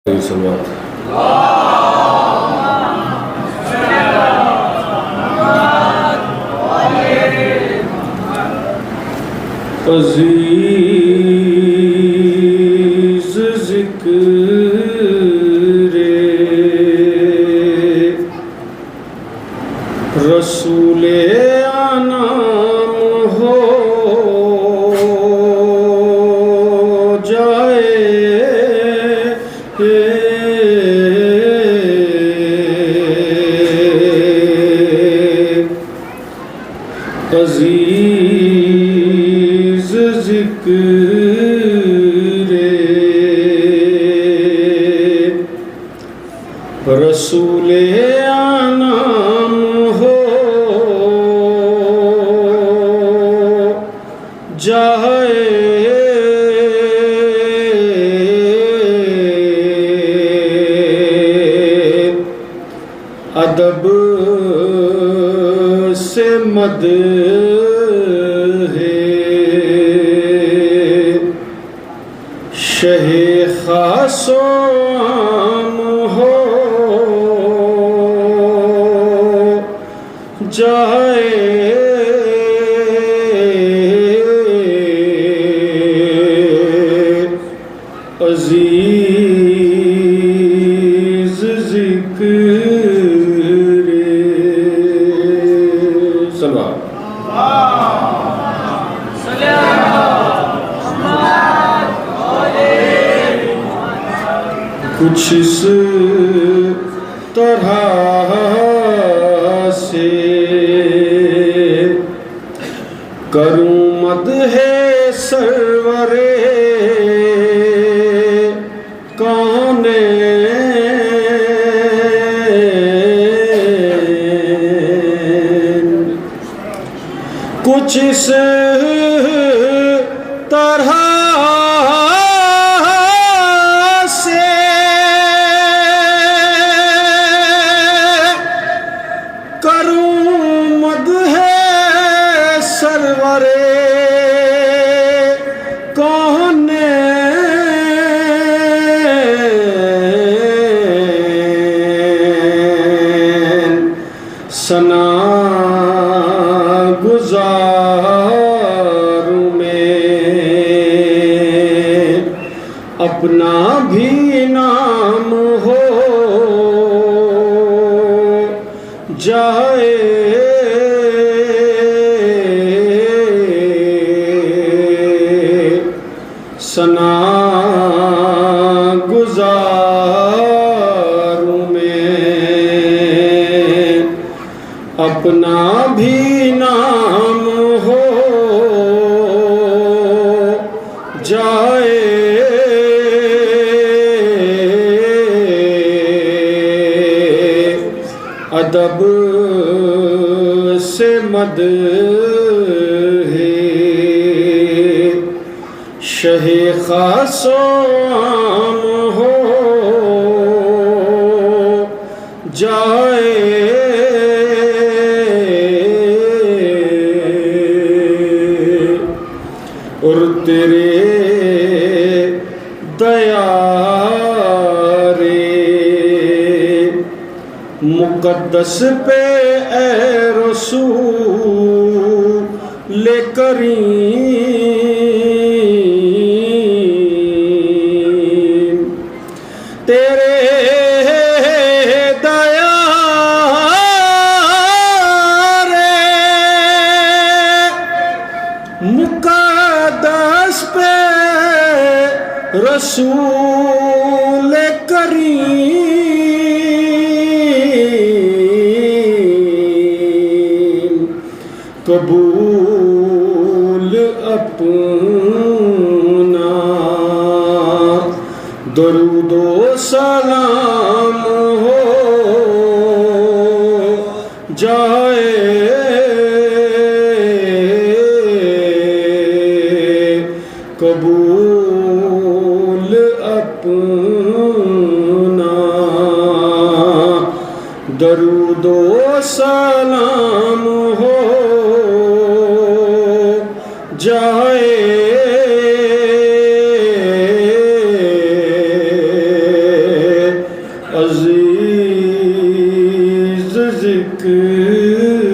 सलवात अज़ीज़ ज़िक्रे रसूले आनाम हो जाए अज़ीज़ ज़िक्रे रसूले आनाम हो जाए अदब से मद है शहे खासो आम हो जाए अज़ीज़ ज़िक्रे सलवात कुछ इस तरह से करूं मद है सरवरे कौने कुछ इस तरह से करूं मद है सरवरे कौने सना गुज़ारूं में अपना भी नाम हो जाए सना गुज़ारूं में अपना भी नाम हो जाए अदब से मद है शहे खासो आम हो जाए और तेरे दयारे मुक़द्दस पे ए रसूल करीम तेरे दयारे मुक़द्दस पे रसूल करीम कबूल अपना दरूदो सलाम हो जाए कबूल अपना दरूदो सलाम हो जाए अजीज जिक्र